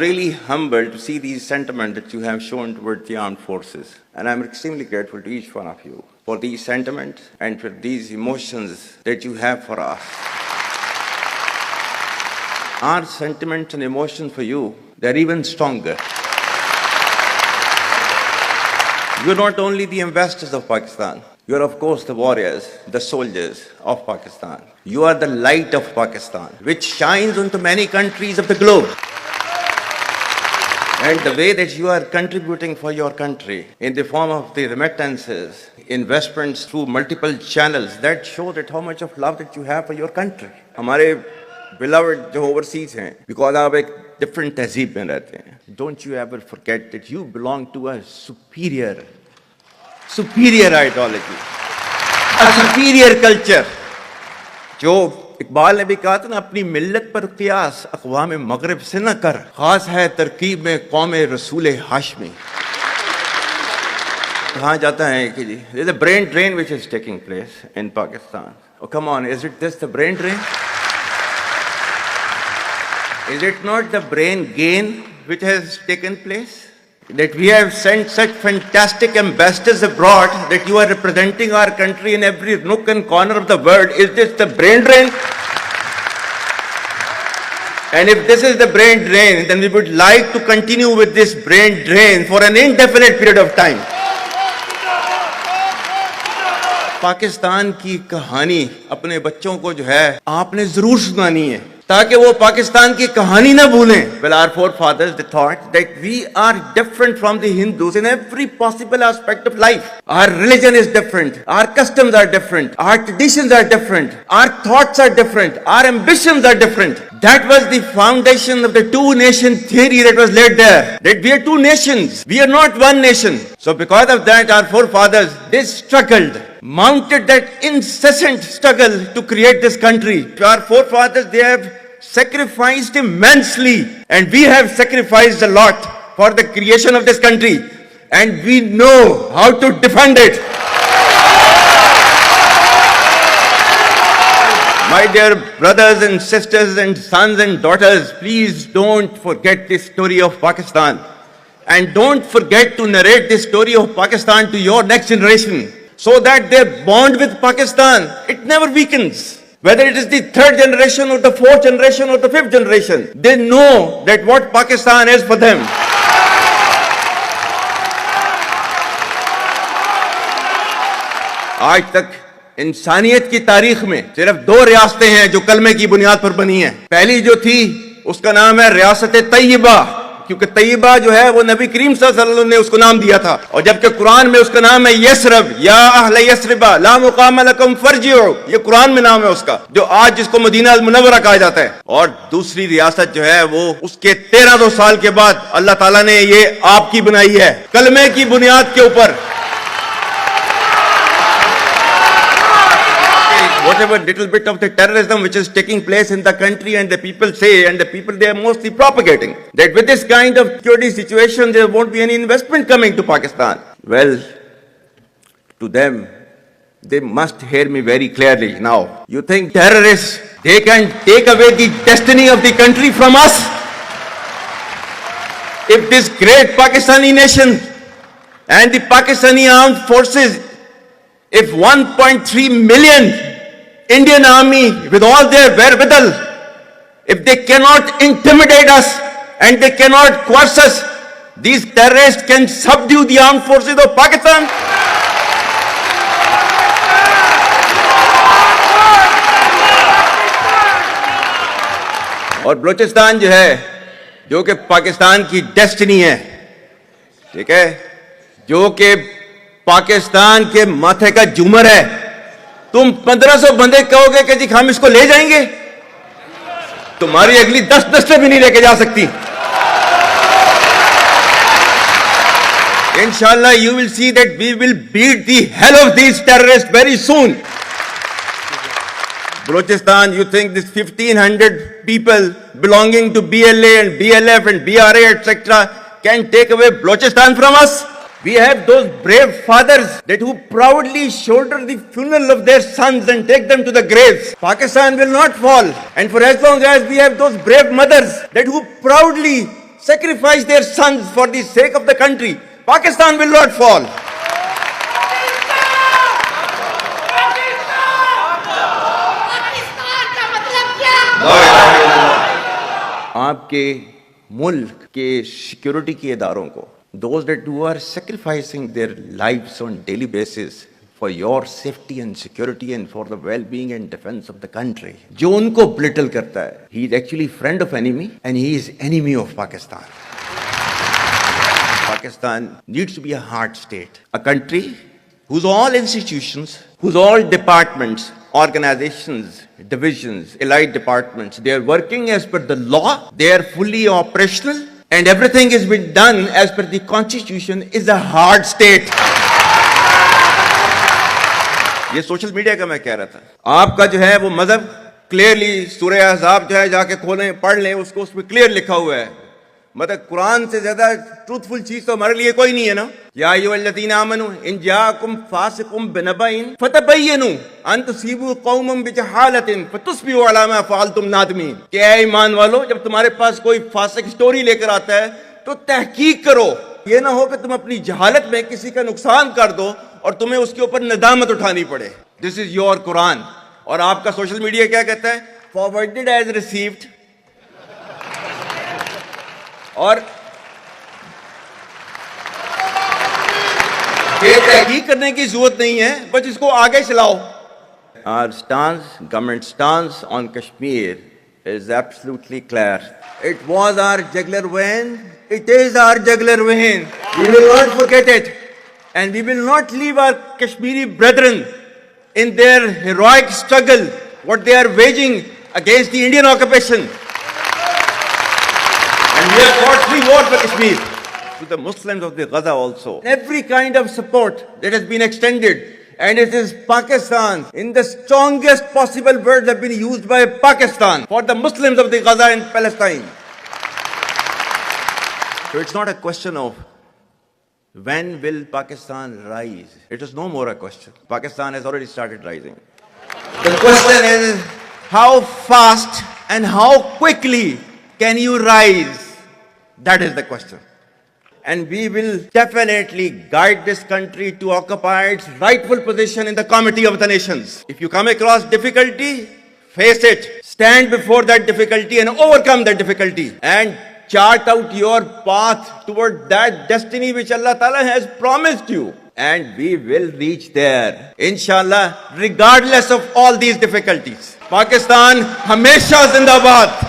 really humbled to see these sentiments that you have shown towards the armed forces. And I'm extremely grateful to each one of you for these sentiments and for these emotions that you have for us. Our sentiments and emotions for you, they're even stronger. You're not only the ambassadors of Pakistan, you're of course the warriors, the soldiers of Pakistan. You are the light of Pakistan, which shines onto many countries of the globe. And the way that you are contributing for your country in the form of the remittances, investments through multiple channels, that show that how much of love that you have for your country. हमारे beloved जो overseas हैं, because आप एक different तहजीब में रहते हैं. Don't you ever forget that you belong to a superior ideology, a superior culture. जो इकबाल ने भी कहा था ना, अपनी मिल्लत पर कियास अक़वाम मगरिब से न कर, खास है तरकीब में कौम रसूल हाशमी. कहा जाता है कि जी there's a brain drain which is taking place in Pakistan. Oh come on, is it this the brain drain? Is it not the brain gain which has taken place? That we have sent such fantastic ambassadors abroad that you are representing our country in every nook and corner of the world. Is this the brain drain? And if this is the brain drain, then we would like to continue with this brain drain for an indefinite period of time. Pakistan की कहानी अपने बच्चों को जो है आपने जरूर सुनानी है, ताकि वो पाकिस्तान की कहानी ना भूलें. Well, our forefathers, they thought that we are different from the Hindus in every possible aspect of life. Our religion is different, our customs are different, our traditions are different, our thoughts are different, our ambitions are different. That was the foundation of the two-nation theory that was laid there. That we are two nations, we are not one nation. So because of that, our forefathers, they struggled, mounted that incessant struggle to create this country. Our forefathers, they have sacrificed immensely, and we have sacrificed a lot for the creation of this country, and we know how to defend it. My dear brothers and sisters and sons and daughters, please don't forget this story of Pakistan, and don't forget to narrate this story of Pakistan to your next generation, so that their bond with Pakistan, it never weakens. Whether it is the third generation or the fourth generation or the fifth generation, they know that what Pakistan is for them. आज तक इंसानियत की तारीख में सिर्फ दो रियासतें हैं जो कलमे की बुनियाद पर बनी हैं. पहली जो थी उसका नाम है रियासत तैयबा, क्योंकि तैयबा जो है वो नबी करीम सल्लल्लाहु अलैहि वसल्लम ने उसको नाम दिया था. और जबकि कुरान में उसका नाम है यसरब, या अहले यसरिबा ला मुकाम लकुम फरजिउ, ये कुरान में नाम है उसका, जो आज जिसको मदीना अल मुनव्वरा कहा जाता है. और दूसरी रियासत जो है वो उसके 1300 साल के बाद अल्लाह ताला ने ये आपकी बनाई है, कलमे की बुनियाद के ऊपर. Whatever little bit of the terrorism which is taking place in the country, and the people say, and the people they are mostly propagating, that with this kind of security situation there won't be any investment coming to Pakistan. Well, to them, they must hear me very clearly now. You think terrorists, they can take away the destiny of the country from us? If this great Pakistani nation and the Pakistani armed forces, if 1.3 million Indian army with all their wherewithal, if they cannot intimidate us and they cannot coerce us, these terrorists can subdue the armed forces of Pakistan. और बलूचिस्तान जो है, जो कि पाकिस्तान की destiny है, ठीक है, जो कि पाकिस्तान के माथे का झूमर है, तुम 1500 बंदे कहोगे कि जी हम इसको ले जाएंगे, तुम्हारी अगली 10 नस्लें भी नहीं लेके जा सकती. Inshallah, you will see that we will beat the hell of these terrorists very soon. Balochistan, you think this 1500 people belonging to BLA and BLF and BRA, etc., can take away Balochistan from us? We have those brave fathers that who proudly shoulder the funeral of their sons and take them to the graves. Pakistan will not fall. And for as long as we have those brave mothers that who proudly sacrifice their sons for the sake of the country, Pakistan will not fall. आपके मुल्क के security के इदारों को, those that who are sacrificing their lives on daily basis for your safety and security and for the well-being and defense of the country, जो उनको belittle करता है, he is actually friend of enemy and he is enemy of Pakistan. Pakistan needs to be a hard state, a country whose all institutions, whose all departments, organizations, divisions, allied departments, they are working as per the law, they are fully operational, and everything is being done as per the constitution, is a hard state. ये social media का मैं कह रहा था, आपका जो है वो मजहब क्लियरली सूरह अहज़ाब जो है जाके खोलें पढ़ लें, उसको उसमें क्लियर लिखा हुआ है. मतलब कुरान से ज्यादा ट्रूथफुल चीज तो हमारे लिए कोई नहीं है ना. या अय्युहल्लज़ीना आमनू इन जाअकुम फासिकुम बिनबइन फतबय्यनु अन तुसीबू कौमम बिजहालतिन फतुस्बिहू अला मा फअलतुम नादिमीन. क्या ईमान वालो, जब तुम्हारे पास कोई फासिक स्टोरी लेकर आता है तो तहकीक करो. ये ना हो कि तुम अपनी जहालत में किसी का नुकसान कर दो और तुम्हें उसके ऊपर नदामत उठानी पड़े. This is your Quran. और आपका सोशल मीडिया क्या कहता है? Forwarded as received. और ये तहकीक करने की जरूरत नहीं है, बस इसको आगे चलाओ. Our stance, government stance on Kashmir is absolutely clear. It was our jugular vein. It is our jugular vein. We will not forget it, and we will not leave our Kashmiri brethren in their heroic struggle, what they are waging against the Indian occupation. And we have fought free war for Kashmir. To the Muslims of the Gaza also, every kind of support that has been extended, and it is Pakistan, in the strongest possible words have been used by Pakistan for the Muslims of the Gaza and Palestine. So it's not a question of when will Pakistan rise. It is no more a question. Pakistan has already started rising. The question is how fast and how quickly can you rise? That is the question. And we will definitely guide this country to occupy its rightful position in the Committee of the Nations. If you come across difficulty, face it. Stand before that difficulty and overcome that difficulty. And chart out your path toward that destiny which Allah Ta'ala has promised you. And we will reach there, inshallah, regardless of all these difficulties. Pakistan, Hamesha Zindabad.